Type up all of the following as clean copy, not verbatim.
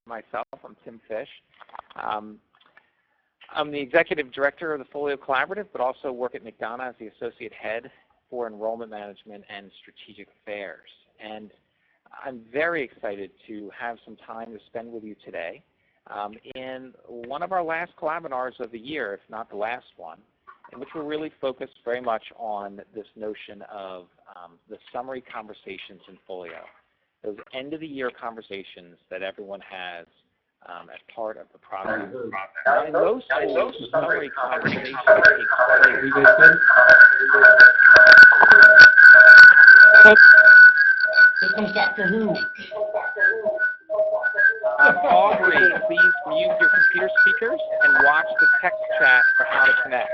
myself. I'm Tim Fish. I'm the Executive Director of the Folio Collaborative, but also work at McDonough as the Associate Head for Enrollment Management and Strategic Affairs. And I'm very excited to have some time to spend with you today in one of our last Collabinars of the year, if not the last one, in which we're really focused very much on this notion of the summary conversations in Folio, those end-of-the-year conversations that everyone has as part of the process. In most schools, summary conversations take place. Aubrey, please mute your computer speakers and watch the text chat for how to connect.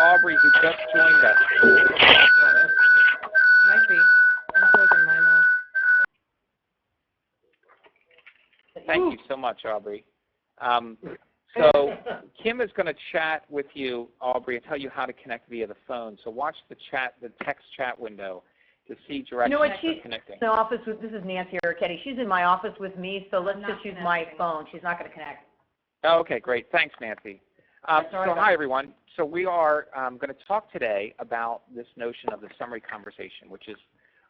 Aubrey, who just joined us. Might be. I'm closing mine off. Thank you so much, Aubrey. So Kim is going to chat with you, Aubrey, and tell you how to connect via the phone. So watch the text chat window to see directions for connecting. In the office with, this is Nancy Arquetti. She's in my office with me, so let's just use my phone. She's not going to connect. Oh, okay, great. Thanks, Nancy. So hi, everyone. So we are going to talk today about this notion of the summary conversation, which is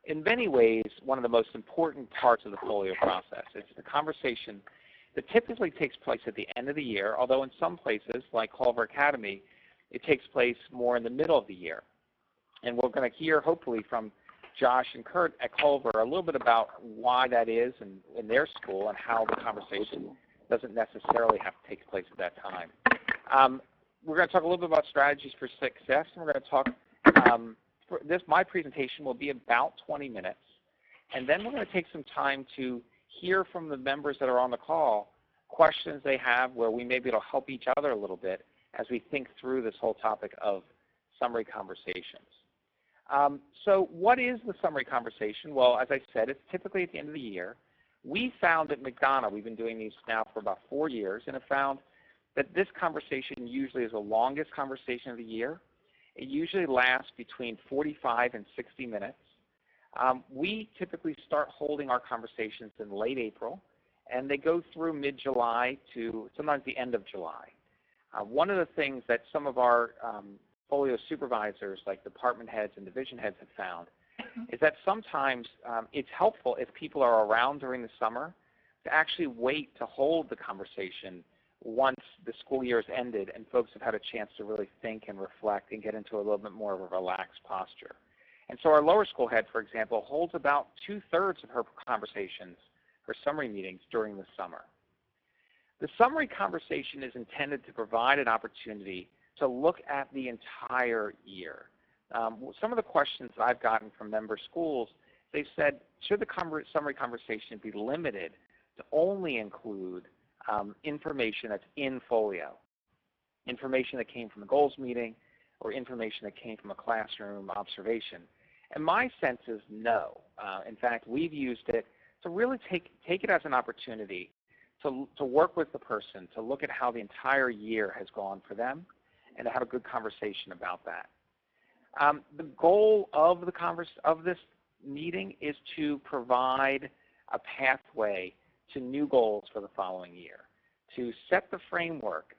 in many ways one of the most important parts of the Folio process. It's the conversation that typically takes place at the end of the year, although in some places, like Culver Academy, it takes place more in the middle of the year. And we're going to hear, hopefully, from Josh and Kurt at Culver a little bit about why that is in their school and how the conversation doesn't necessarily have to take place at that time. We're going to talk a little bit about strategies for success, and we're going to talk, my presentation will be about 20 minutes, and then we're going to take some time to hear from the members that are on the call, questions they have where we may be able to help each other a little bit as we think through this whole topic of summary conversations. So what is the summary conversation? Well, as I said, it's typically at the end of the year. We found at McDonough, we've been doing these now for about 4 years, and have found that this conversation usually is the longest conversation of the year. It usually lasts between 45 and 60 minutes. We typically start holding our conversations in late April, and they go through mid-July to sometimes the end of July. One of the things that some of our Folio supervisors, like department heads and division heads, have found is that sometimes it's helpful if people are around during the summer to actually wait to hold the conversation once the school year has ended and folks have had a chance to really think and reflect and get into a little bit more of a relaxed posture. And so our lower school head, for example, holds about 2/3 of her conversations, her summary meetings, during the summer. The summary conversation is intended to provide an opportunity to look at the entire year. Some of the questions that I've gotten from member schools, they've said, should the summary conversation be limited to only include information that's in Folio, information that came from the goals meeting, or information that came from a classroom observation? And my sense is no. In fact, we've used it to really take it as an opportunity to work with the person, to look at how the entire year has gone for them, and to have a good conversation about that. The goal of this meeting is to provide a pathway to new goals for the following year, to set the framework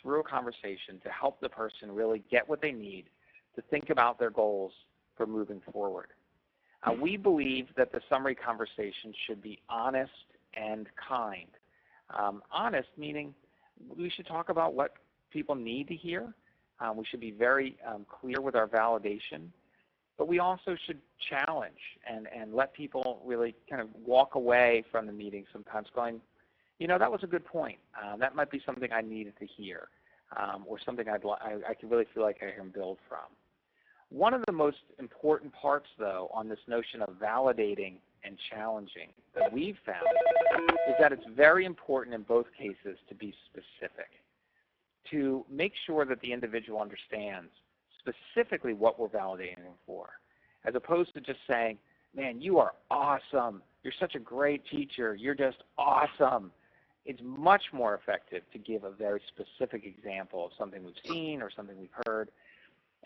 through a conversation to help the person really get what they need to think about their goals for moving forward. We believe that the summary conversation should be honest and kind. Honest meaning we should talk about what people need to hear. We should be very clear with our validation, but we also should challenge and let people really kind of walk away from the meeting sometimes going, you know, that was a good point. That might be something I needed to hear, or something I can really feel like I can build from. One of the most important parts, though, on this notion of validating and challenging that we've found is that it's very important in both cases to be specific, to make sure that the individual understands specifically what we're validating them for, as opposed to just saying, man, you are awesome. You're such a great teacher. You're just awesome. It's much more effective to give a very specific example of something we've seen or something we've heard.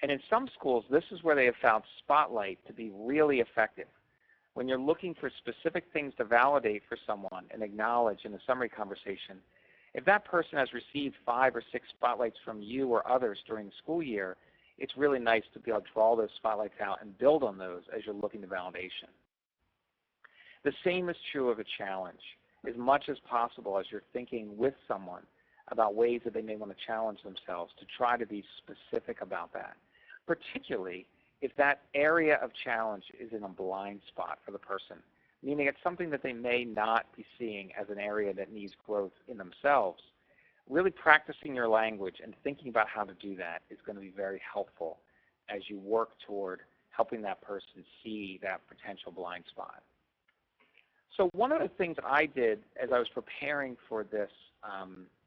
And in some schools, this is where they have found Spotlight to be really effective. when you're looking for specific things to validate for someone and acknowledge in a summary conversation, if that person has received 5 or 6 spotlights from you or others during the school year, it's really nice to be able to draw those spotlights out and build on those as you're looking to validation. The same is true of a challenge. As much as possible as you're thinking with someone about ways that they may want to challenge themselves, to try to be specific about that, particularly if that area of challenge is in a blind spot for the person, meaning it's something that they may not be seeing as an area that needs growth in themselves. Really practicing your language and thinking about how to do that is going to be very helpful as you work toward helping that person see that potential blind spot. So one of the things I did as I was preparing for this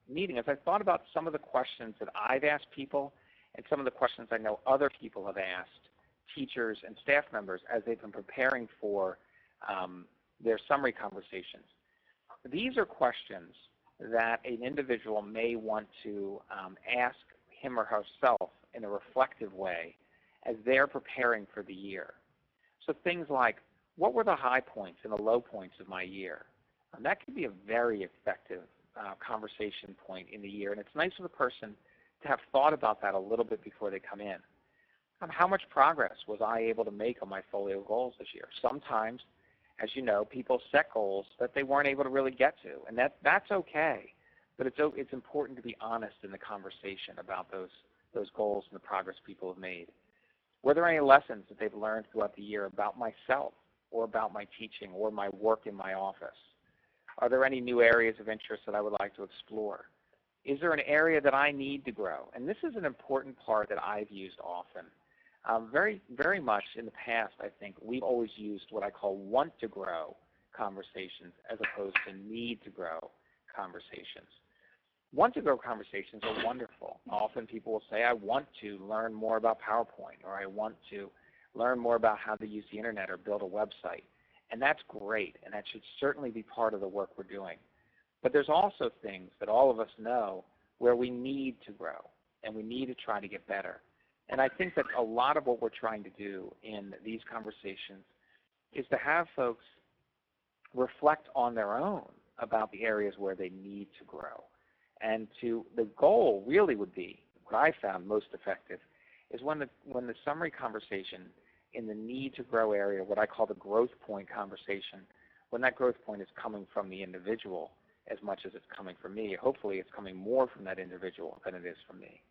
meeting is I thought about some of the questions that I've asked people and some of the questions I know other people have asked teachers and staff members as they've been preparing for their summary conversations. These are questions that an individual may want to ask him or herself in a reflective way as they're preparing for the year. So things like, what were the high points and the low points of my year? And that can be a very effective conversation point in the year, and it's nice for the person to have thought about that a little bit before they come in. How much progress was I able to make on my folio goals this year? Sometimes, as you know, people set goals that they weren't able to really get to, and that's okay. But it's important to be honest in the conversation about those goals and the progress people have made. Were there any lessons that they've learned throughout the year about myself or about my teaching or my work in my office? Are there any new areas of interest that I would like to explore? Is there an area that I need to grow? And this is an important part that I've used often. Very, very much in the past, I think, we've always used what I call want to grow conversations as opposed to need to grow conversations. Want to grow conversations are wonderful. Often people will say, I want to learn more about PowerPoint, or I want to learn more about how to use the internet or build a website. And that's great, and that should certainly be part of the work we're doing. But there's also things that all of us know where we need to grow, and we need to try to get better. And I think that a lot of what we're trying to do in these conversations is to have folks reflect on their own about the areas where they need to grow. And the goal really would be, what I found most effective, is when the summary conversation in the need to grow area, what I call the growth point conversation, when that growth point is coming from the individual as much as it's coming from me. Hopefully it's coming more from that individual than it is from me.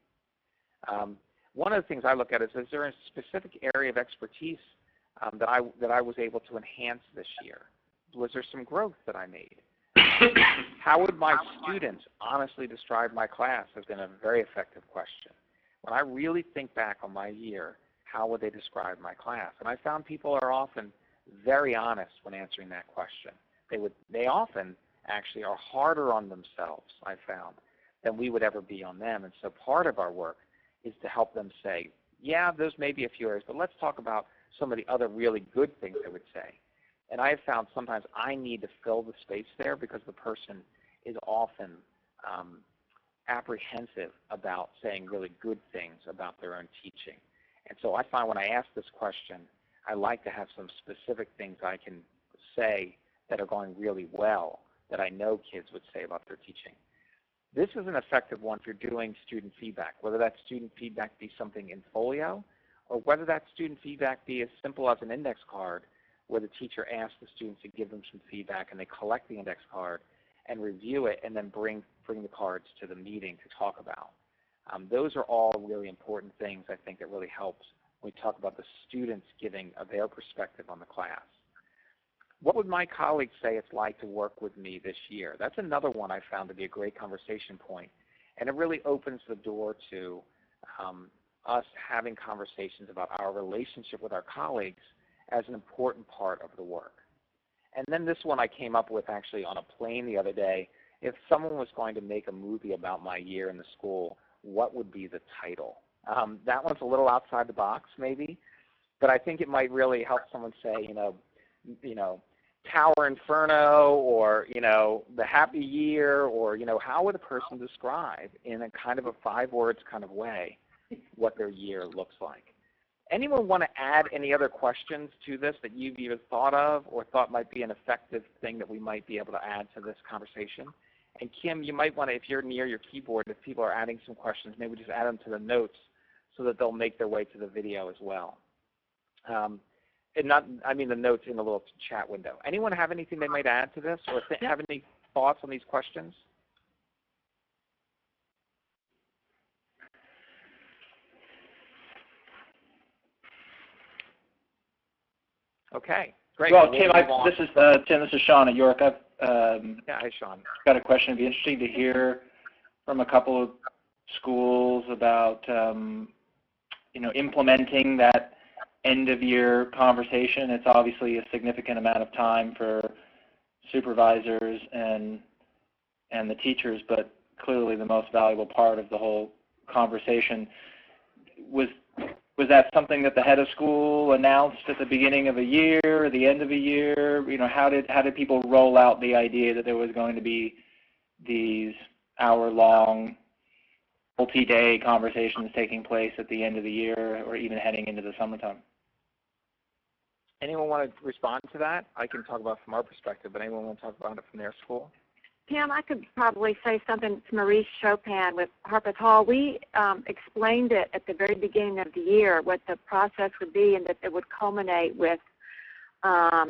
One of the things I look at is there a specific area of expertise that I was able to enhance this year? Was there some growth that I made? How would my students honestly describe my class has been a very effective question. When I really think back on my year, how would they describe my class? And I found people are often very honest when answering that question. They often actually are harder on themselves, I found, than we would ever be on them. And so part of our work is to help them say, yeah, those may be a few areas, but let's talk about some of the other really good things they would say. And I have found sometimes I need to fill the space there because the person is often apprehensive about saying really good things about their own teaching. And so I find when I ask this question, I like to have some specific things I can say that are going really well that I know kids would say about their teaching. This is an effective one for doing student feedback, whether that student feedback be something in folio or whether that student feedback be as simple as an index card where the teacher asks the students to give them some feedback and they collect the index card and review it and then bring the cards to the meeting to talk about. Those are all really important things I think that really helps when we talk about the students giving their perspective on the class. What would my colleagues say it's like to work with me this year? That's another one I found to be a great conversation point, and it really opens the door to us having conversations about our relationship with our colleagues as an important part of the work. And then this one I came up with actually on a plane the other day. If someone was going to make a movie about my year in the school, what would be the title? That one's a little outside the box maybe, but I think it might really help someone say, you know, Tower Inferno, or, The Happy Year, or, how would a person describe in a kind of a 5 words kind of way what their year looks like? Anyone want to add any other questions to this that you've either thought of or thought might be an effective thing that we might be able to add to this conversation? And Kim, you might want to, if you're near your keyboard, if people are adding some questions, maybe just add them to the notes so that they'll make their way to the video as well. And not, I mean the notes in the little chat window. Anyone have anything they might add to this or have any thoughts on these questions? Okay, great. Well, Tim, this is Sean at York. I've yeah, hi, Sean. got a question. It'd be interesting to hear from a couple of schools about implementing that end-of-year conversation. It's obviously a significant amount of time for supervisors and the teachers, but clearly the most valuable part of the whole conversation. Was that something that the head of school announced at the beginning of a year, or the end of a year? How did people roll out the idea that there was going to be these hour-long, multi-day conversations taking place at the end of the year, or even heading into the summertime? Anyone want to respond to that? I can talk about it from our perspective, but anyone want to talk about it from their school? Pam, I could probably say something to Maurice Chopin with Harpeth Hall. We explained it at the very beginning of the year, what the process would be, and that it would culminate with a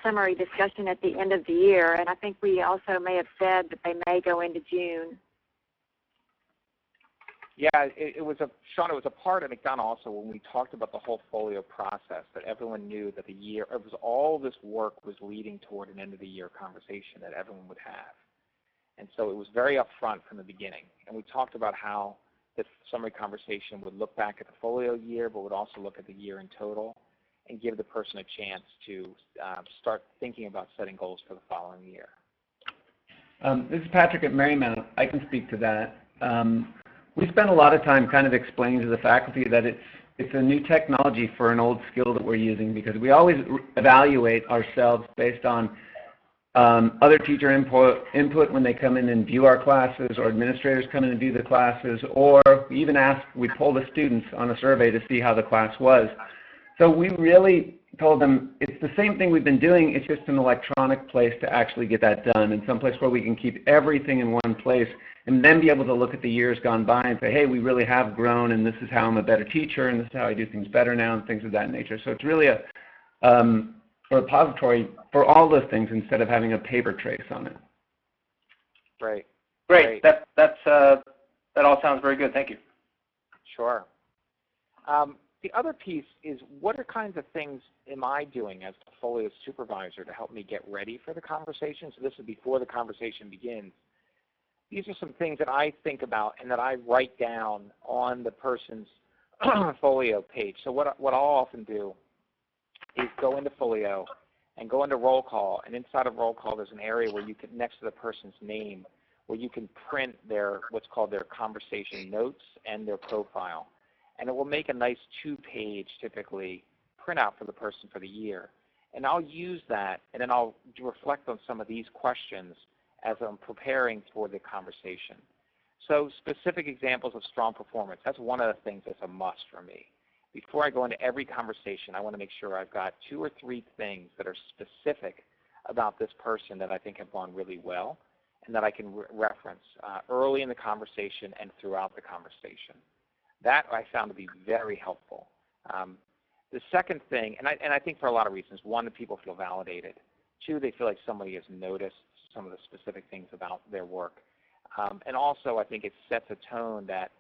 summary discussion at the end of the year. And I think we also may have said that they may go into June. Yeah, Sean, it was a part of McDonough also when we talked about the whole folio process, that everyone knew that all this work was leading toward an end-of-the-year conversation that everyone would have. And so it was very upfront from the beginning. And we talked about how this summary conversation would look back at the folio year, but would also look at the year in total and give the person a chance to start thinking about setting goals for the following year. This is Patrick at Marymount. I can speak to that. We spent a lot of time kind of explaining to the faculty that it's a new technology for an old skill that we're using, because we always evaluate ourselves based on other teacher input when they come in and view our classes, or administrators come in and view the classes, or we even we poll the students on a survey to see how the class was. So we really told them it's the same thing we've been doing, it's just an electronic place to actually get that done, and someplace where we can keep everything in one place and then be able to look at the years gone by and say, hey, we really have grown, and this is how I'm a better teacher, and this is how I do things better now, and things of that nature. So it's really a repository for all those things instead of having a paper trace on it. Great. That all sounds very good. Thank you. Sure. The other piece is, what kinds of things am I doing as a folio supervisor to help me get ready for the conversation? So this is before the conversation begins. These are some things that I think about and that I write down on the person's folio page. So what I'll often do is go into folio and go into roll call, and inside of roll call there's an area where you can, next to the person's name, where you can print what's called their conversation notes and their profile. And it will make a nice 2-page, typically, printout for the person for the year. And I'll use that, and then I'll reflect on some of these questions as I'm preparing for the conversation. So specific examples of strong performance, that's one of the things that's a must for me. Before I go into every conversation, I want to make sure I've got 2 or 3 things that are specific about this person that I think have gone really well and that I can reference early in the conversation and throughout the conversation. That I found to be very helpful. The second thing, and I think for a lot of reasons, one, that people feel validated. 2, they feel like somebody has noticed some of the specific things about their work. And also, I think it sets a tone that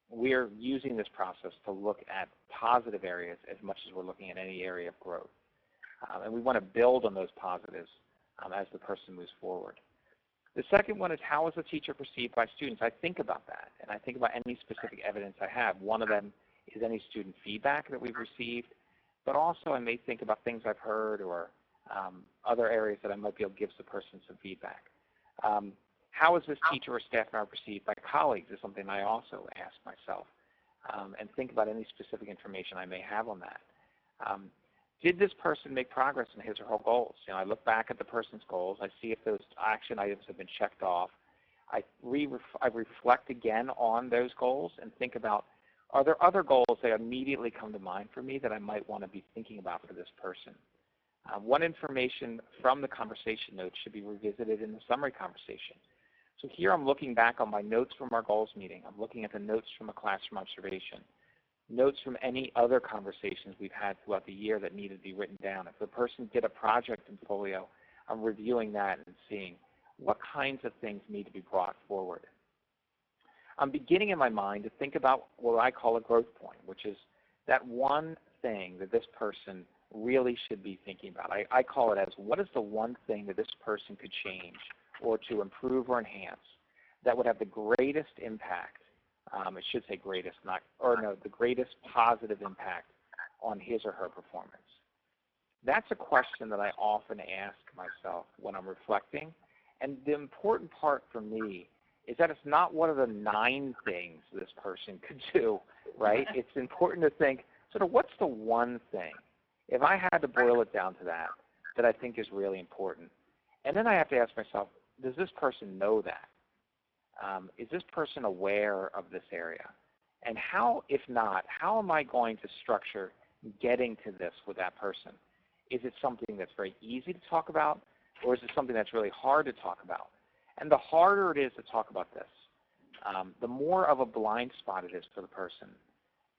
we're using this process to look at positive areas as much as we're looking at any area of growth. And we want to build on those positives as the person moves forward. The second one is, how is the teacher perceived by students? I think about that, and I think about any specific evidence I have. One of them is any student feedback that we've received, but also I may think about things I've heard or other areas that I might be able to give the person some feedback. How is this teacher or staff member perceived by colleagues is something I also ask myself, and think about any specific information I may have on that. Did this person make progress in his or her goals? I look back at the person's goals. I see if those action items have been checked off. I reflect again on those goals and think about Are there other goals that immediately come to mind for me that I might want to be thinking about for this person? What information from the conversation notes should be revisited in the summary conversation? So here I'm looking back on my notes from our goals meeting. I'm looking at the notes from a classroom observation, notes from any other conversations we've had throughout the year that needed to be written down. If the person did a project in Folio, I'm reviewing that and seeing what kinds of things need to be brought forward. I'm beginning in my mind to think about what I call a growth point, which is that one thing that this person really should be thinking about. I call it as, what is the one thing that this person could change or to improve or enhance that would have the greatest impact, I should say greatest, not, or no, the greatest positive impact on his or her performance. That's a question that I often ask myself when I'm reflecting. And the important part for me is that it's not one of the 9 things this person could do, right? It's important to think, sort of, what's the one thing? If I had to boil it down to that I think is really important. And then I have to ask myself, does this person know that? Is this person aware of this area? And how, if not, how am I going to structure getting to this with that person? Is it something that's very easy to talk about, or is it something that's really hard to talk about? And the harder it is to talk about this, the more of a blind spot it is for the person.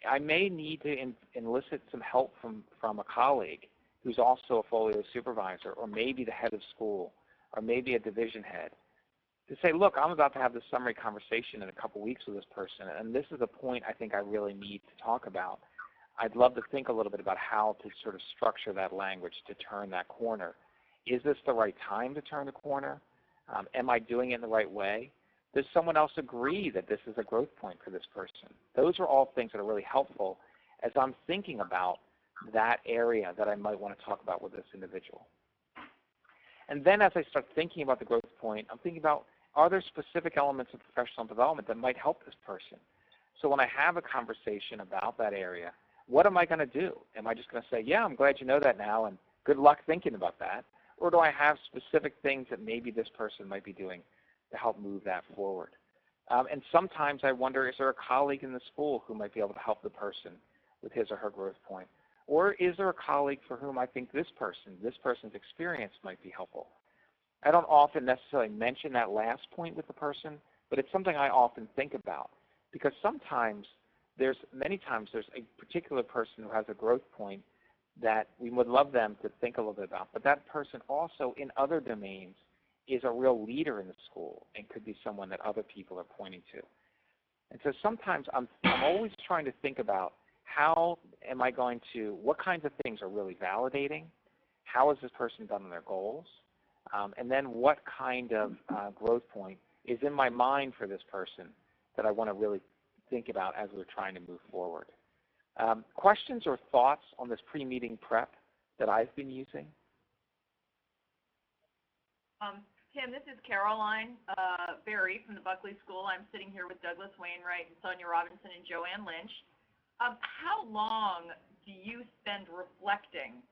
I may need to elicit some help from a colleague who's also a Folio supervisor, or maybe the head of school, or maybe a division head, to say, look, I'm about to have this summary conversation in a couple weeks with this person, and this is a point I think I really need to talk about. I'd love to think a little bit about how to sort of structure that language to turn that corner. Is this the right time to turn the corner? Am I doing it in the right way? Does someone else agree that this is a growth point for this person? Those are all things that are really helpful as I'm thinking about that area that I might want to talk about with this individual. And then as I start thinking about the growth point, I'm thinking about, are there specific elements of professional development that might help this person? So when I have a conversation about that area, what am I going to do? Am I just going to say, yeah, I'm glad you know that now, and good luck thinking about that? Or do I have specific things that maybe this person might be doing to help move that forward? And sometimes I wonder, is there a colleague in the school who might be able to help the person with his or her growth point? Or is there a colleague for whom I think this person's experience might be helpful? I don't often necessarily mention that last point with the person, but it's something I often think about, because many times there's a particular person who has a growth point that we would love them to think a little bit about, but that person also in other domains is a real leader in the school and could be someone that other people are pointing to. And so sometimes I'm always trying to think about, how am I going to, what kinds of things are really validating? How has this person done on their goals? And then what kind of growth point is in my mind for this person that I want to really think about as we're trying to move forward? Questions or thoughts on this pre-meeting prep that I've been using? Tim, this is Caroline Berry from the Buckley School. I'm sitting here with Douglas Wainwright and Sonia Robinson and Joanne Lynch. How long do you spend reflecting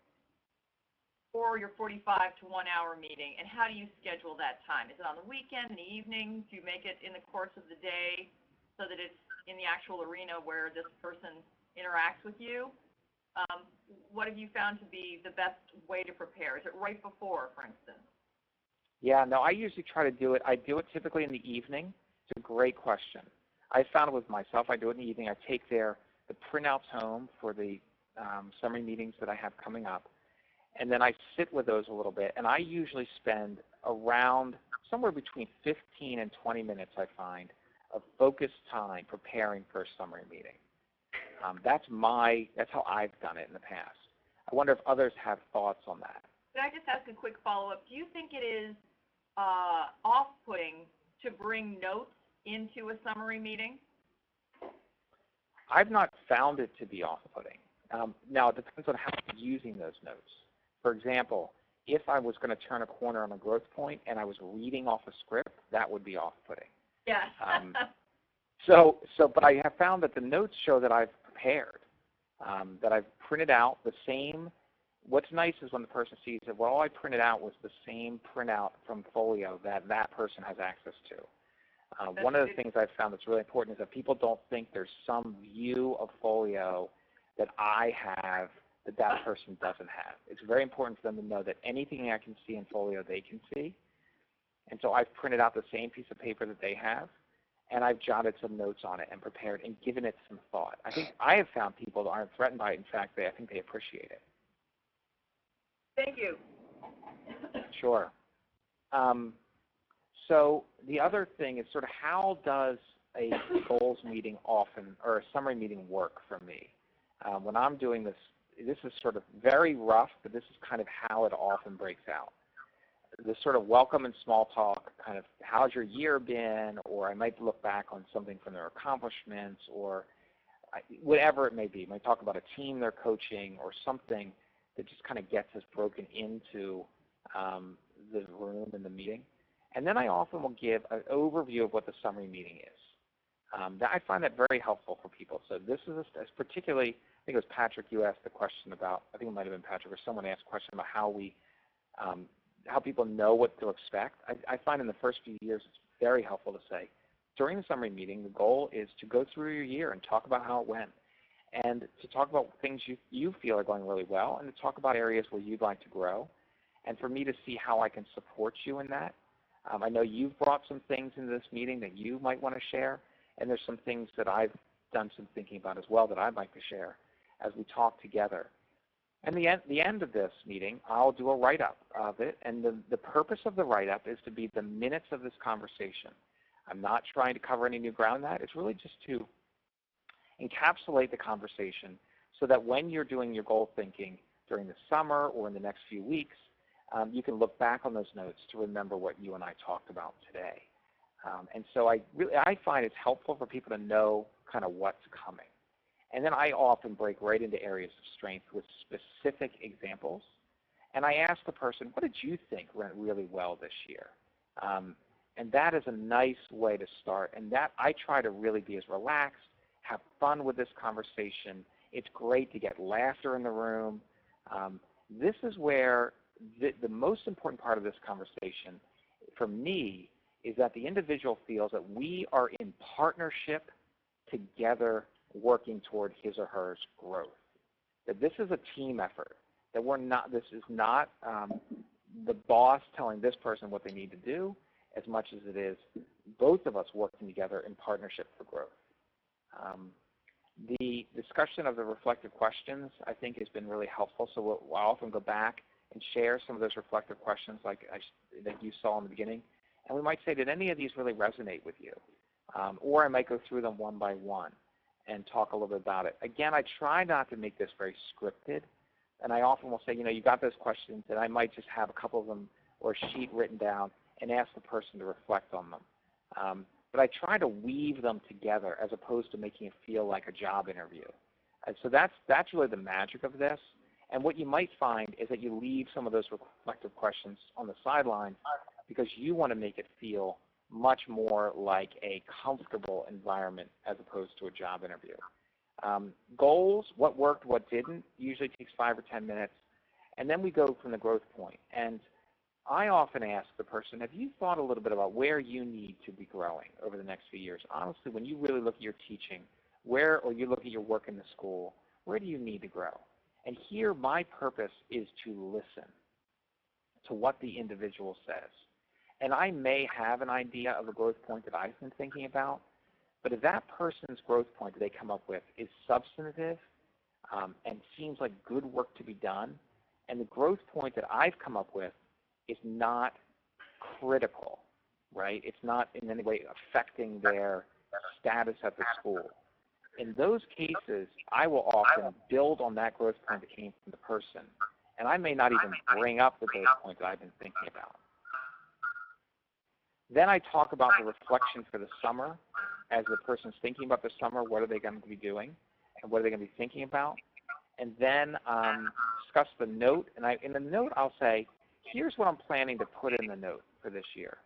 for your 45 to 1 hour meeting, and how do you schedule that time? Is it on the weekend, in the evening? Do you make it in the course of the day so that it's in the actual arena where this person interacts with you? What have you found to be the best way to prepare? Is it right before, for instance? Yeah, no, I usually try to do it. I do it typically in the evening. It's a great question. I found it with myself. I do it in the evening. I take the printouts home for the summary meetings that I have coming up, and then I sit with those a little bit, and I usually spend around somewhere between 15 and 20 minutes, I find, of focused time preparing for a summary meeting. That's how I've done it in the past. I wonder if others have thoughts on that. Could I just ask a quick follow-up? Do you think it is off-putting to bring notes into a summary meeting? I've not found it to be off-putting. Now, it depends on how I'm using those notes. For example, if I was going to turn a corner on a growth point and I was reading off a script, that would be off-putting. Yeah. But I have found that the notes show that I've prepared, that I've printed out the same. What's nice is when the person sees that, well, all I printed out was the same printout from Folio that that person has access to. One of the things I've found that's really important is that people don't think there's some view of folio that I have that that person doesn't have. It's very important for them to know that anything I can see in folio, they can see. And so I've printed out the same piece of paper that they have, and I've jotted some notes on it and prepared and given it some thought. I think I have found people that aren't threatened by it. In fact, I think they appreciate it. Thank you. Sure. So the other thing is sort of how does a goals meeting often, or a summary meeting work for me? When I'm doing this, this is sort of very rough, but this is kind of how it often breaks out. This sort of welcome and small talk, kind of how's your year been, or I might look back on something from their accomplishments, or whatever it may be. I might talk about a team they're coaching or something that just kind of gets us broken into the room in the meeting. And then I often will give an overview of what the summary meeting is. I find that very helpful for people. So this is particularly, I think it was Patrick, you asked the question about, I think it might have been Patrick, or someone asked a question about how people know what to expect. I find in the first few years it's very helpful to say, during the summary meeting, the goal is to go through your year and talk about how it went, and to talk about things you feel are going really well, and to talk about areas where you'd like to grow, and for me to see how I can support you in that. I know you've brought some things into this meeting that you might want to share, and there's some things that I've done some thinking about as well that I'd like to share as we talk together. And the end of this meeting, I'll do a write-up of it, and the purpose of the write-up is to be the minutes of this conversation. I'm not trying to cover any new ground in that. It's really just to encapsulate the conversation so that when you're doing your goal thinking during the summer or in the next few weeks, you can look back on those notes to remember what you and I talked about today. And so I find it's helpful for people to know kind of what's coming. And then I often break right into areas of strength with specific examples. And I ask the person, what did you think went really well this year? And that is a nice way to start. And that I try to really be as relaxed, have fun with this conversation. It's great to get laughter in the room. This is where the most important part of this conversation for me is that the individual feels that we are in partnership together working toward his or her growth. That this is a team effort. That this is not the boss telling this person what they need to do as much as it is both of us working together in partnership for growth. The discussion of the reflective questions I think has been really helpful. So I'll often go back and share some of those reflective questions like that you saw in the beginning. And we might say, did any of these really resonate with you? Or I might go through them one by one and talk a little bit about it. Again, I try not to make this very scripted. And I often will say, you got those questions, and I might just have a couple of them or a sheet written down and ask the person to reflect on them. But I try to weave them together as opposed to making it feel like a job interview. And so that's really the magic of this. And what you might find is that you leave some of those reflective questions on the sideline because you want to make it feel much more like a comfortable environment as opposed to a job interview. Goals, what worked, what didn't, usually takes 5 or 10 minutes. And then we go from the growth point. And I often ask the person, have you thought a little bit about where you need to be growing over the next few years? Honestly, when you really look at your teaching, or you look at your work in the school, where do you need to grow? And here my purpose is to listen to what the individual says. And I may have an idea of a growth point that I've been thinking about, but if that person's growth point that they come up with is substantive and seems like good work to be done, and the growth point that I've come up with is not critical, right? It's not in any way affecting their status at the school. In those cases, I will often build on that growth point that came from the person, and I may not even bring up the growth point that I've been thinking about. Then I talk about the reflection for the summer. As the person's thinking about the summer, what are they going to be doing, and what are they going to be thinking about? And then discuss the note, and in the note I'll say, here's what I'm planning to put in the note for this year.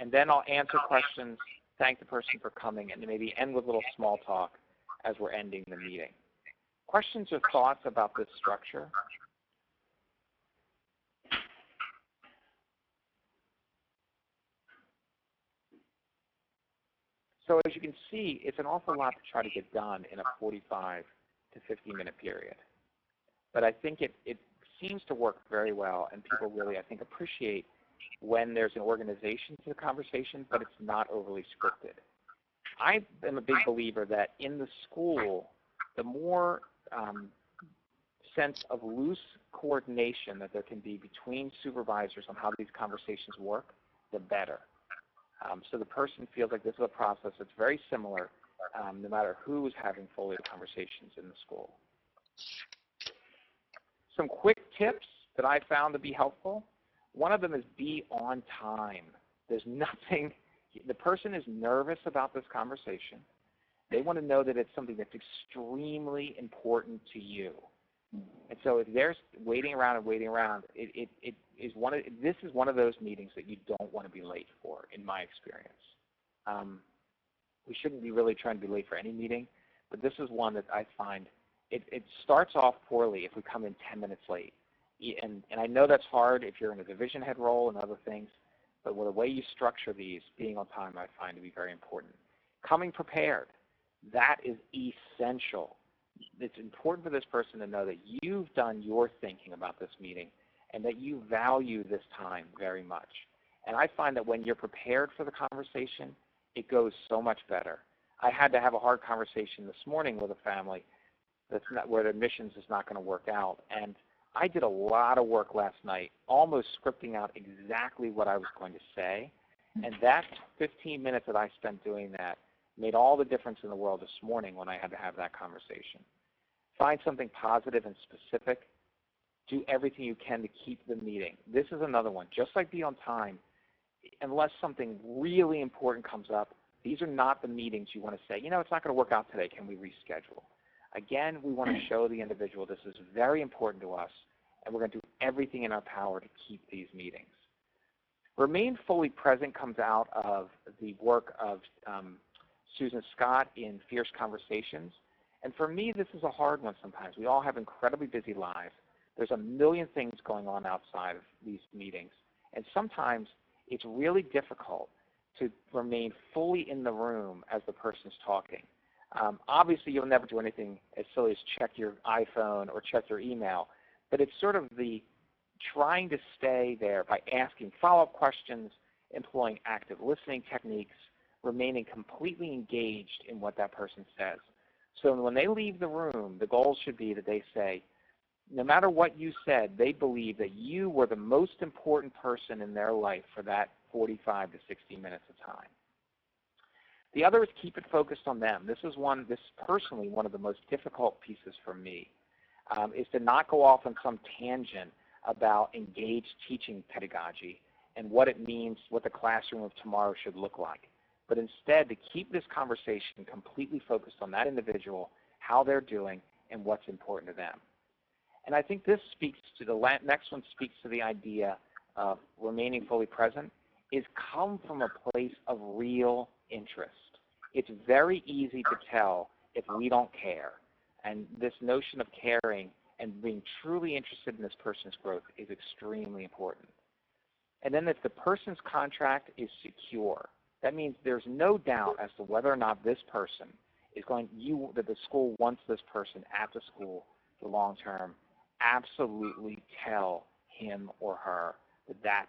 And then I'll answer questions, thank the person for coming, and maybe end with a little small talk as we're ending the meeting. Questions or thoughts about this structure? So as you can see, it's an awful lot to try to get done in a 45 to 50-minute period. But I think it seems to work very well, and people really, I think, appreciate when there's an organization to the conversation, but it's not overly scripted. I am a big believer that in the school, the more sense of loose coordination that there can be between supervisors on how these conversations work, the better. So the person feels like this is a process that's very similar no matter who is having folio conversations in the school. Some quick tips that I found to be helpful. One of them is be on time. There's nothing, the person is nervous about this conversation. They want to know that it's something that's extremely important to you. And so if they're waiting around and waiting around, this is one of those meetings that you don't want to be late for, in my experience. We shouldn't be really trying to be late for any meeting, but this is one that I find it starts off poorly if we come in 10 minutes late. And I know that's hard if you're in a division head role and other things, but with the way you structure these, being on time I find to be very important. Coming prepared, that is essential. It's important for this person to know that you've done your thinking about this meeting and that you value this time very much. And I find that when you're prepared for the conversation, it goes so much better. I had to have a hard conversation this morning with a family where their admissions is not going to work out. And I did a lot of work last night, almost scripting out exactly what I was going to say. And that 15 minutes that I spent doing that made all the difference in the world this morning when I had to have that conversation. Find something positive and specific. Do everything you can to keep the meeting. This is another one. Just like be on time, unless something really important comes up, these are not the meetings you want to say, you know, it's not going to work out today. Can we reschedule? Again, we want to show the individual this is very important to us, and we're going to do everything in our power to keep these meetings. Remain fully present comes out of the work of Susan Scott in Fierce Conversations. And for me, this is a hard one sometimes. We all have incredibly busy lives. There's a million things going on outside of these meetings. And sometimes it's really difficult to remain fully in the room as the person's talking. Obviously, you'll never do anything as silly as check your iPhone or check your email, but it's sort of the trying to stay there by asking follow-up questions, employing active listening techniques, remaining completely engaged in what that person says. So when they leave the room, the goal should be that they say, no matter what you said, they believe that you were the most important person in their life for that 45 to 60 minutes of time. The other is keep it focused on them. This is personally one of the most difficult pieces for me, is to not go off on some tangent about engaged teaching pedagogy and what it means, what the classroom of tomorrow should look like. But instead to keep this conversation completely focused on that individual, how they're doing, and what's important to them. And I think this speaks to the next one speaks to the idea of remaining fully present, is come from a place of real interest. It's very easy to tell if we don't care. And this notion of caring and being truly interested in this person's growth is extremely important. And then if the person's contract is secure, that means there's no doubt as to whether or not this person is that the school wants this person at the school for long term. Absolutely tell him or her that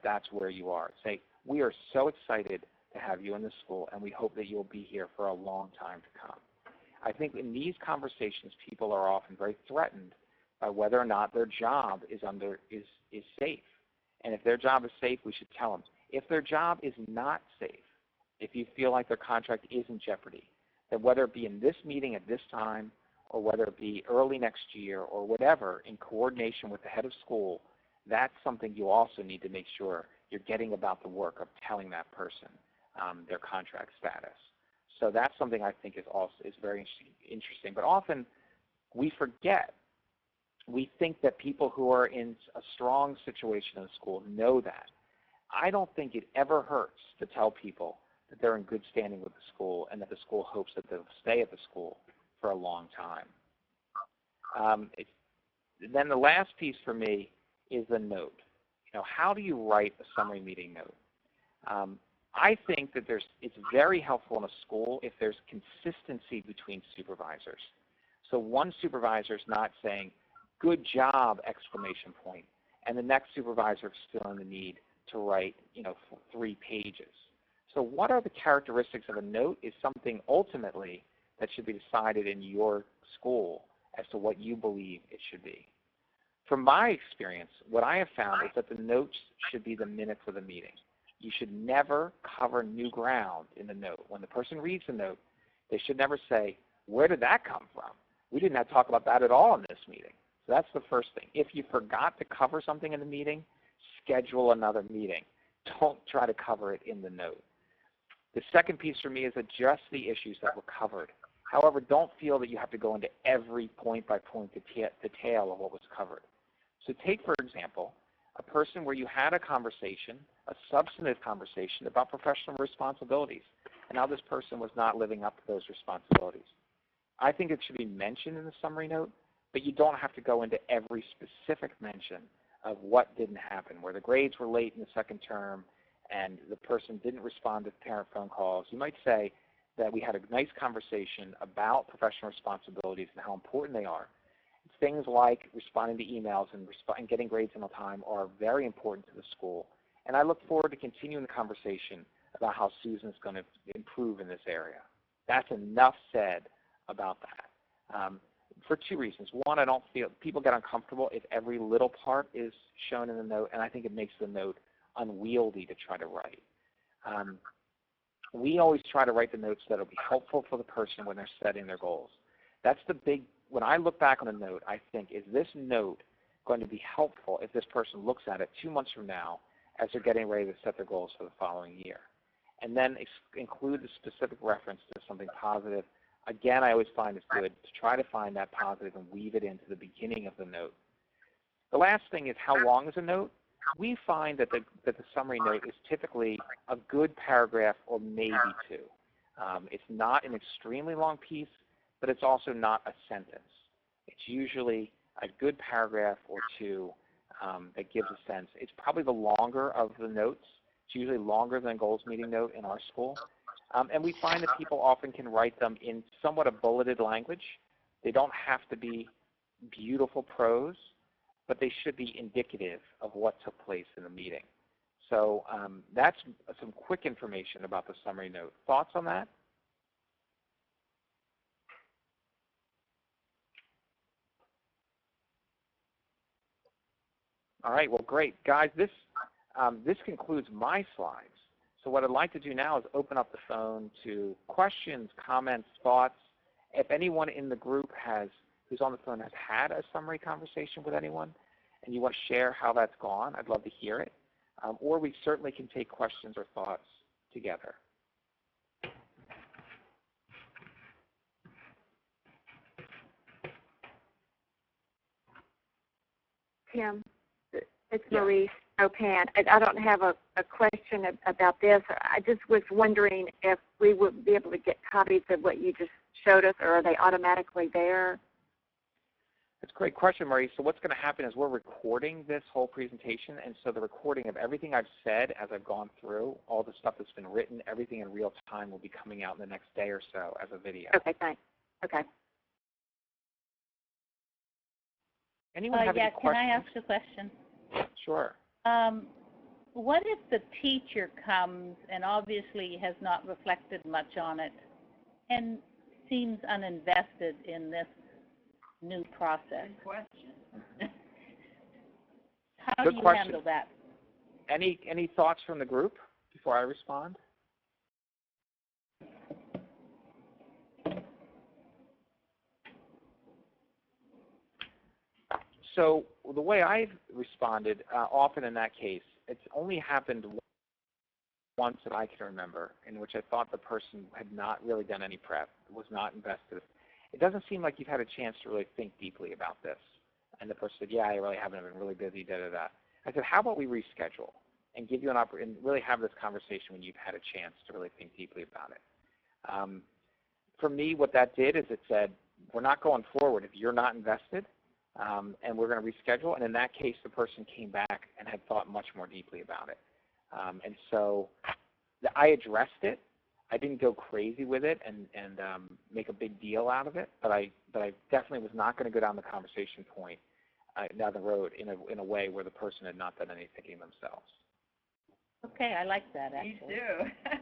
that's where you are. Say, we are so excited to have you in the school, and we hope that you'll be here for a long time to come. I think in these conversations, people are often very threatened by whether or not their job is safe. And if their job is safe, we should tell them. If their job is not safe, if you feel like their contract is in jeopardy, then whether it be in this meeting at this time or whether it be early next year or whatever, in coordination with the head of school, that's something you also need to make sure you're getting about the work of telling that person their contract status. So that's something I think is very interesting. But often we forget. We think that people who are in a strong situation in the school know that. I don't think it ever hurts to tell people that they're in good standing with the school and that the school hopes that they'll stay at the school for a long time. Then the last piece for me is the note. You know, how do you write a summary meeting note? I think that it's very helpful in a school if there's consistency between supervisors. So one supervisor is not saying, "Good job!" exclamation point, and the next supervisor is feeling the need to write, 3 pages. So what are the characteristics of a note is something ultimately that should be decided in your school as to what you believe it should be. From my experience, what I have found is that the notes should be the minutes of the meeting. You should never cover new ground in the note. When the person reads the note, they should never say, "Where did that come from? We didn't have to talk about that at all in this meeting." So that's the first thing. If you forgot to cover something in the meeting, schedule another meeting. Don't try to cover it in the note. The second piece for me is address the issues that were covered. However, don't feel that you have to go into every point-by-point detail of what was covered. So take, for example, a person where you had a conversation, a substantive conversation about professional responsibilities, and how this person was not living up to those responsibilities. I think it should be mentioned in the summary note, but you don't have to go into every specific mention of what didn't happen, where the grades were late in the second term and the person didn't respond to parent phone calls. You might say that we had a nice conversation about professional responsibilities and how important they are. Things like responding to emails and getting grades in on time are very important to the school. And I look forward to continuing the conversation about how Susan's going to improve in this area. That's enough said about that. For 2 reasons. One, I don't feel people get uncomfortable if every little part is shown in the note, and I think it makes the note unwieldy to try to write. We always try to write the notes that will be helpful for the person when they're setting their goals. That's the big, when I look back on a note, I think, is this note going to be helpful if this person looks at it 2 months from now as they're getting ready to set their goals for the following year? And then include the specific reference to something positive. Again, I always find it's good to try to find that positive and weave it into the beginning of the note. The last thing is, how long is a note? We find that the summary note is typically a good paragraph or maybe 2. It's not an extremely long piece, but it's also not a sentence. It's usually a good paragraph or 2 that gives a sense. It's probably the longer of the notes. It's usually longer than a goals meeting note in our school. And we find that people often can write them in somewhat a bulleted language. They don't have to be beautiful prose, but they should be indicative of what took place in the meeting. So that's some quick information about the summary note. Thoughts on that? All right, well, great. Guys, this concludes my slides. So what I'd like to do now is open up the phone to questions, comments, thoughts. If anyone in the group who's on the phone has had a summary conversation with anyone, and you want to share how that's gone, I'd love to hear it. Or we certainly can take questions or thoughts together. Tim, it's Maurice Chopin. I don't have a question about this. I just was wondering if we would be able to get copies of what you just showed us, or are they automatically there? That's a great question, Marie. So what's going to happen is we're recording this whole presentation, and so the recording of everything I've said as I've gone through, all the stuff that's been written, everything in real time will be coming out in the next day or so as a video. Okay, thanks. Okay. Anyone have any questions? Can I ask a question? Sure. What if the teacher comes and obviously has not reflected much on it and seems uninvested in this new process? Good question. How Good do you question. handle that? Any thoughts from the group before I respond? So the way I've responded often in that case, it's only happened once that I can remember, in which I thought the person had not really done any prep, was not invested. It doesn't seem like you've had a chance to really think deeply about this. And the person said, yeah, I really haven't. I've been really busy, da-da-da. I said, how about we reschedule and give you an opportunity and really have this conversation when you've had a chance to really think deeply about it. For me, what that did is it said, we're not going forward if you're not invested, and we're going to reschedule. And in that case, the person came back and had thought much more deeply about it. And so I addressed it. I didn't go crazy with it and make a big deal out of it, but I definitely was not going to go down the conversation point down the road in a way where the person had not done any thinking themselves. Okay, I like that actually. Me too.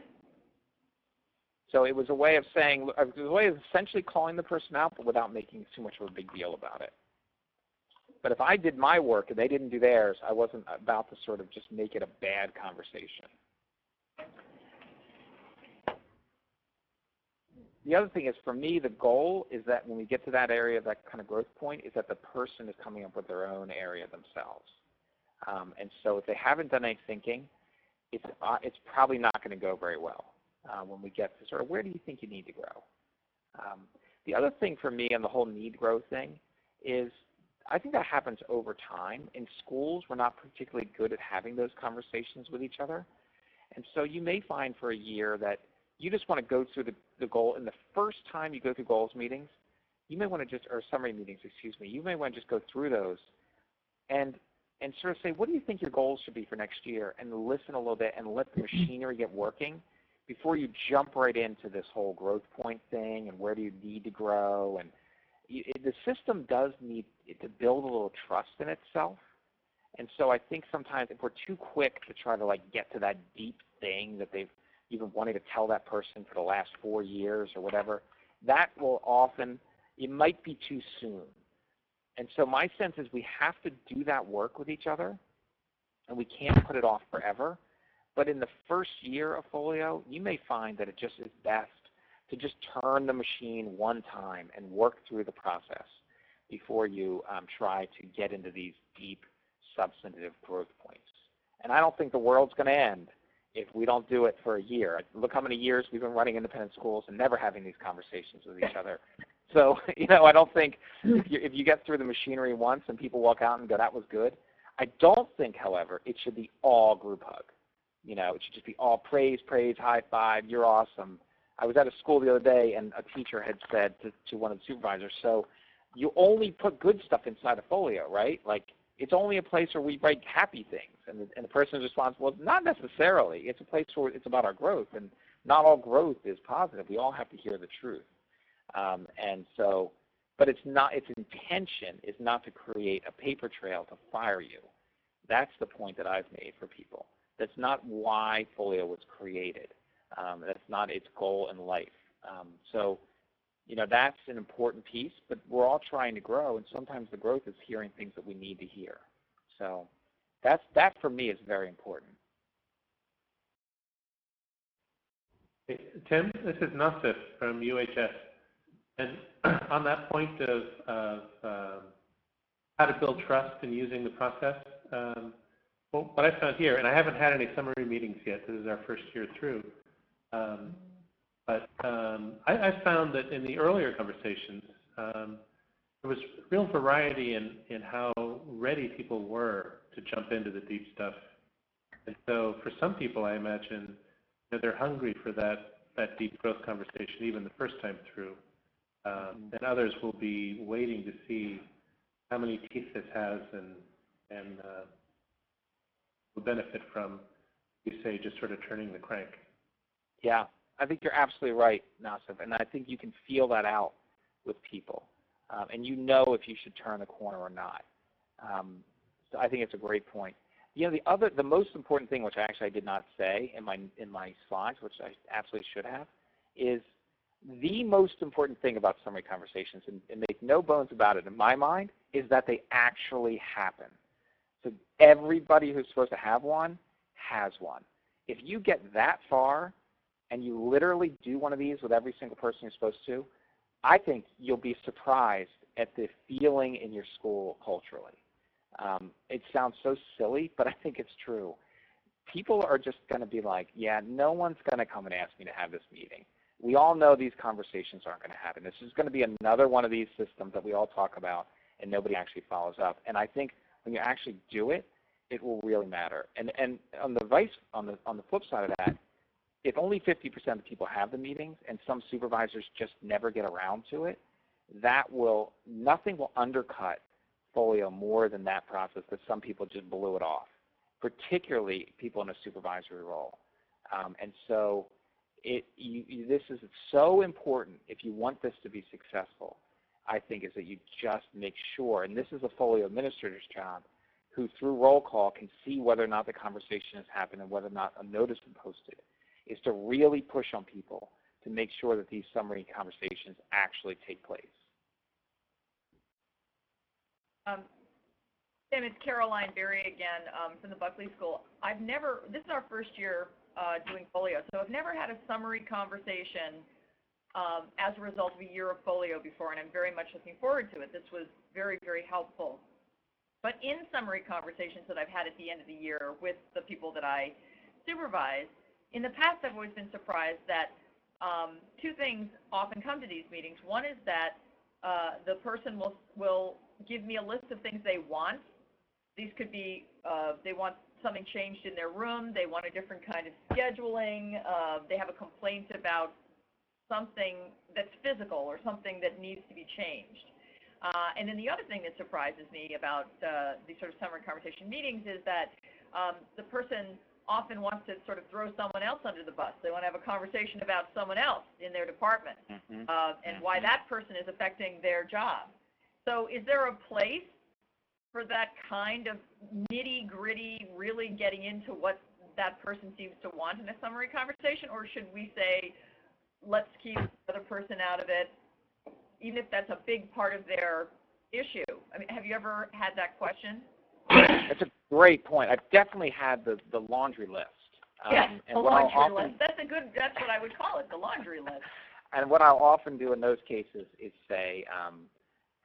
So it was a way of saying, it was a way of essentially calling the person out, but without making too much of a big deal about it. But if I did my work and they didn't do theirs, I wasn't about to sort of just make it a bad conversation. The other thing is, for me, the goal is that when we get to that area, that kind of growth point, is that the person is coming up with their own area themselves. And so if they haven't done any thinking, it's probably not going to go very well when we get to sort of where do you think you need to grow. The other thing for me on the whole need grow thing is I think that happens over time. In schools, we're not particularly good at having those conversations with each other. And so you may find for a year that you just want to go through the goal, and the first time you go through goals meetings, you may want to just, or summary meetings, excuse me, you may want to just go through those and sort of say, what do you think your goals should be for next year, and listen a little bit and let the machinery get working before you jump right into this whole growth point thing and where do you need to grow. And the system does need to build a little trust in itself. And so I think sometimes if we're too quick to try to like get to that deep thing that you've been wanting to tell that person for the last 4 years or whatever, that will often, it might be too soon. And so my sense is we have to do that work with each other, and we can't put it off forever. But in the first year of Folio, you may find that it just is best to just turn the machine one time and work through the process before you try to get into these deep, substantive growth points. And I don't think the world's going to end if we don't do it for a year. Look how many years we've been running independent schools and never having these conversations with each other. So, I don't think if you get through the machinery once and people walk out and go, that was good. I don't think, however, it should be all group hug. It should just be all praise, high five, you're awesome. I was at a school the other day, and a teacher had said to one of the supervisors, so you only put good stuff inside a Folio, right? Like, it's only a place where we write happy things. And the person's response was, not necessarily. It's a place where it's about our growth, and not all growth is positive. We all have to hear the truth. And so, but its intention is not to create a paper trail to fire you. That's the point that I've made for people. That's not why Folio was created. That's not its goal in life. So, that's an important piece, but we're all trying to grow, and sometimes the growth is hearing things that we need to hear. So that for me is very important. Hey, Tim, this is Nassif from UHS. And on that point of how to build trust in using the process, well, what I found here, and I haven't had any summary meetings yet, this is our first year through, but I found that in the earlier conversations, there was real variety in how ready people were to jump into the deep stuff. And so for some people, I imagine, they're hungry for that deep growth conversation even the first time through. And others will be waiting to see how many teeth this has and will benefit from, you say, just sort of turning the crank. Yeah, I think you're absolutely right, Nassif, and I think you can feel that out with people. And if you should turn the corner or not. So I think it's a great point. The most important thing, which I did not say in my slides, which I absolutely should have, is the most important thing about summary conversations, and make no bones about it in my mind, is that they actually happen. So everybody who's supposed to have one has one. If you get that far and you literally do one of these with every single person you're supposed to, I think you'll be surprised at the feeling in your school culturally. It sounds so silly, but I think it's true. People are just going to be like, yeah, no one's going to come and ask me to have this meeting. We all know these conversations aren't going to happen. This is going to be another one of these systems that we all talk about and nobody actually follows up. And I think when you actually do it, it will really matter. And on the flip side of that, if only 50% of people have the meetings and some supervisors just never get around to it, nothing will undercut Folio more than that process, that some people just blew it off, particularly people in a supervisory role. And so this is so important if you want this to be successful, I think, is that you just make sure, and this is a folio administrator's job, who through roll call can see whether or not the conversation has happened and whether or not a notice is posted, is to really push on people to make sure that these summary conversations actually take place. Tim, it's Caroline Berry again from the Buckley School. This is our first year doing folio, so I've never had a summary conversation as a result of a year of folio before, and I'm very much looking forward to it. This was very, very helpful. But in summary conversations that I've had at the end of the year with the people that I supervise, in the past I've always been surprised that two things often come to these meetings. One is that the person will give me a list of things they want. These could be, they want something changed in their room, they want a different kind of scheduling, they have a complaint about something that's physical or something that needs to be changed. And then the other thing that surprises me about these sort of summary conversation meetings is that the person often wants to sort of throw someone else under the bus. They want to have a conversation about someone else in their department and why that person is affecting their job. So is there a place for that kind of nitty-gritty, really getting into what that person seems to want in a summary conversation, or should we say, let's keep the other person out of it, even if that's a big part of their issue? I mean, have you ever had that question? That's a great point. I've definitely had the laundry list. Yes, and the laundry list. That's what I would call it, the laundry list. And what I'll often do in those cases is say,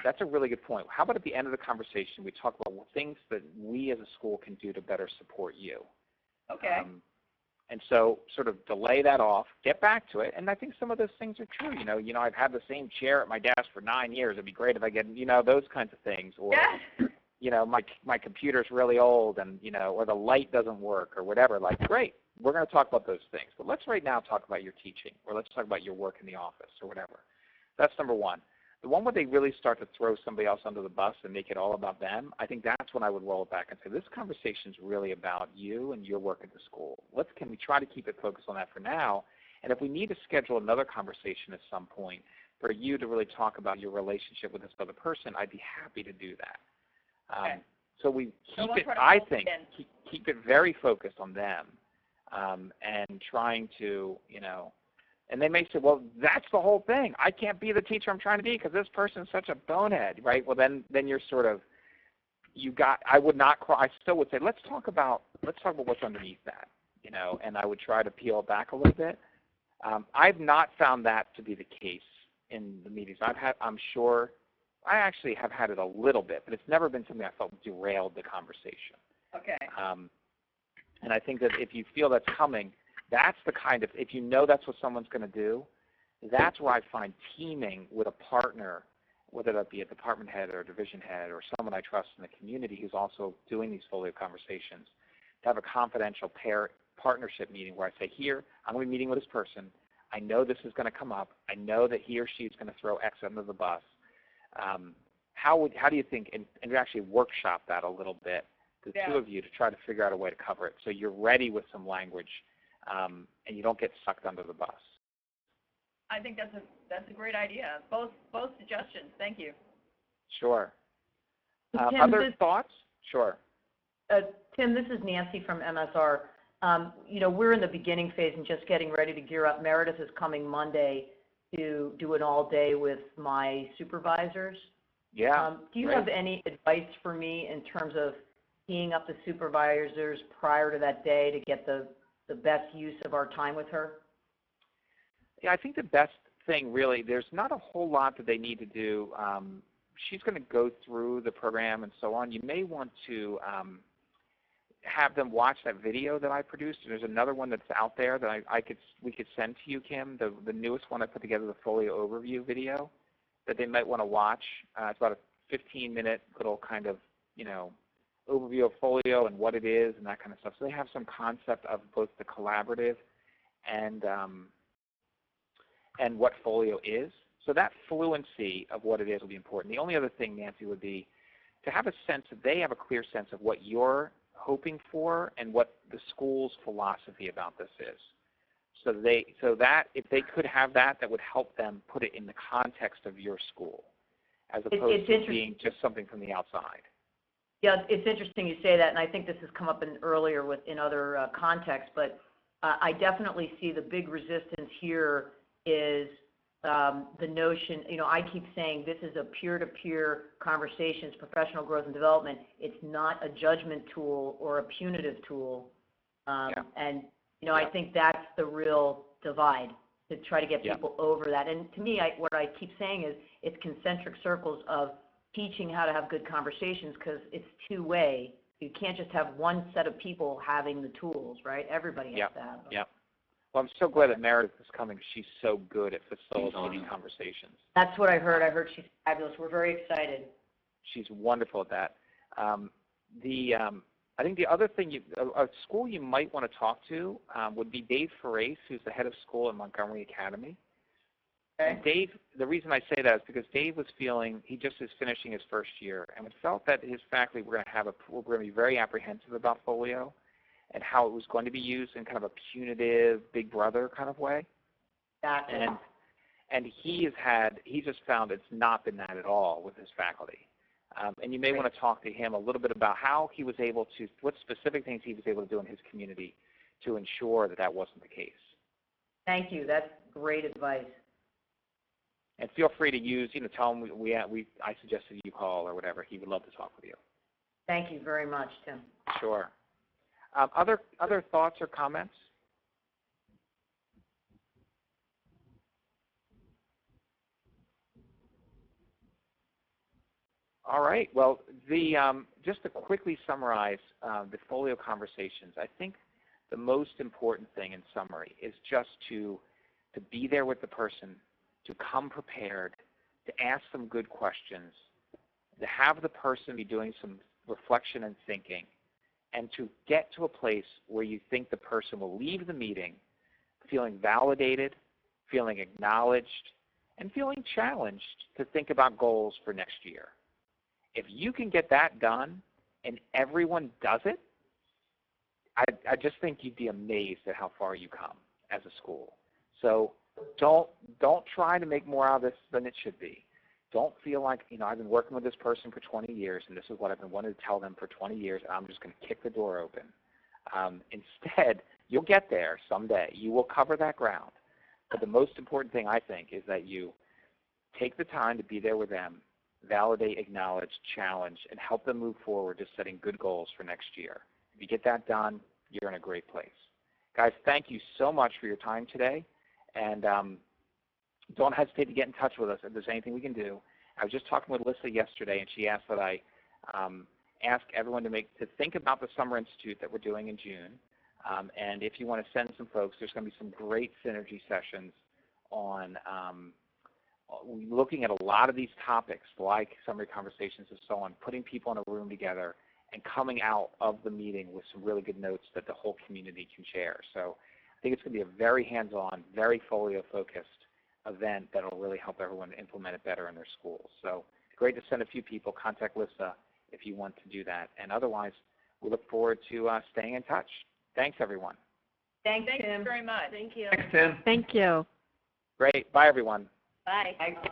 that's a really good point. How about at the end of the conversation we talk about things that we as a school can do to better support you? Okay. And so sort of delay that off, get back to it, and I think some of those things are true. You know, I've had the same chair at my desk for 9 years. It'd be great if I get, those kinds of things. Or, my computer's really old and, or the light doesn't work or whatever. Like, great, we're going to talk about those things. But let's right now talk about your teaching, or let's talk about your work in the office or whatever. That's number one. The one where they really start to throw somebody else under the bus and make it all about them, I think that's when I would roll it back and say, this conversation is really about you and your work at the school. Can we try to keep it focused on that for now? And if we need to schedule another conversation at some point for you to really talk about your relationship with this other person, I'd be happy to do that. Okay. So we keep it, I think, keep it very focused on them and trying to, and they may say, well, that's the whole thing. I can't be the teacher I'm trying to be because this person's such a bonehead, right? Well, then you're sort of, I would not cry. I still would say, let's talk about what's underneath that, and I would try to peel it back a little bit. I've not found that to be the case in the meetings I've had. I'm sure I actually have had it a little bit, but it's never been something I felt derailed the conversation. Okay. And I think that if you feel that's coming, that's the kind of, if you know that's what someone's going to do, that's where I find teaming with a partner, whether that be a department head or a division head or someone I trust in the community who's also doing these folio conversations, to have a confidential partnership meeting where I say, here, I'm going to be meeting with this person. I know this is going to come up. I know that he or she is going to throw X under the bus. How do you think, and actually workshop that a little bit, the two of you, to try to figure out a way to cover it so you're ready with some language and you don't get sucked under the bus. I think that's a great idea. Both suggestions. Thank you. Sure. Tim, other thoughts? Sure. Tim, this is Nancy from MSR. We're in the beginning phase and just getting ready to gear up. Meredith is coming Monday to do an all-day with my supervisors. Yeah. Do you have any advice for me in terms of teeing up the supervisors prior to that day to get the best use of our time with her? Yeah, I think the best thing really, there's not a whole lot that they need to do. She's going to go through the program and so on. You may want to have them watch that video that I produced. And there's another one that's out there that we could send to you, Kim, the newest one I put together, the folio overview video that they might want to watch. It's about a 15-minute little kind of, overview of folio and what it is and that kind of stuff. So they have some concept of both the collaborative and what folio is. So that fluency of what it is will be important. The only other thing, Nancy, would be to have a sense that they have a clear sense of what your hoping for and what the school's philosophy about this is. So that if they could have that, that would help them put it in the context of your school, as opposed to being just something from the outside. Yeah, it's interesting you say that, and I think this has come up earlier in other contexts, but I definitely see the big resistance here is the notion, I keep saying this is a peer-to-peer conversations, professional growth and development. It's not a judgment tool or a punitive tool. And, I think that's the real divide, to try to get people over that. And to me, what I keep saying is it's concentric circles of teaching how to have good conversations, because it's two-way. You can't just have one set of people having the tools, right? Everybody has to have them. Yeah. Well, I'm so glad that Meredith is coming. She's so good at facilitating conversations. That's what I heard. I heard she's fabulous. We're very excited. She's wonderful at that. I think the other thing, a school you might want to talk to would be Dave Ferrace, who's the head of school at Montgomery Academy. Okay. And Dave, the reason I say that is because Dave was feeling, he just is finishing his first year, and felt that his faculty were going to be very apprehensive about polio and how it was going to be used in kind of a punitive big brother kind of way. Exactly. And he just found it's not been that at all with his faculty. And you may want to talk to him a little bit about how he was able to, what specific things he was able to do in his community to ensure that that wasn't the case. Thank you. That's great advice. And feel free to use, tell him I suggested you call or whatever. He would love to talk with you. Thank you very much, Tim. Sure. Other thoughts or comments? All right. Well, just to quickly summarize the folio conversations, I think the most important thing in summary is just to be there with the person, to come prepared, to ask some good questions, to have the person be doing some reflection and thinking, and to get to a place where you think the person will leave the meeting feeling validated, feeling acknowledged, and feeling challenged to think about goals for next year. If you can get that done and everyone does it, I just think you'd be amazed at how far you come as a school. So don't try to make more out of this than it should be. Don't feel like, I've been working with this person for 20 years and this is what I've been wanting to tell them for 20 years and I'm just going to kick the door open. Instead, you'll get there someday. You will cover that ground. But the most important thing, I think, is that you take the time to be there with them, validate, acknowledge, challenge, and help them move forward to setting good goals for next year. If you get that done, you're in a great place. Guys, thank you so much for your time today. And don't hesitate to get in touch with us if there's anything we can do. I was just talking with Lisa yesterday, and she asked that I ask everyone to think about the Summer Institute that we're doing in June. And if you want to send some folks, there's going to be some great synergy sessions on looking at a lot of these topics, like summary conversations and so on, putting people in a room together and coming out of the meeting with some really good notes that the whole community can share. So I think it's going to be a very hands-on, very folio-focused event that will really help everyone implement it better in their schools. So great to send a few people. Contact Lisa if you want to do that. And otherwise, we look forward to staying in touch. Thanks, everyone. Thanks, Thank Tim. you very much. Thank you. Thanks, Tim. Thank you. Great. Bye, everyone. Bye. Bye.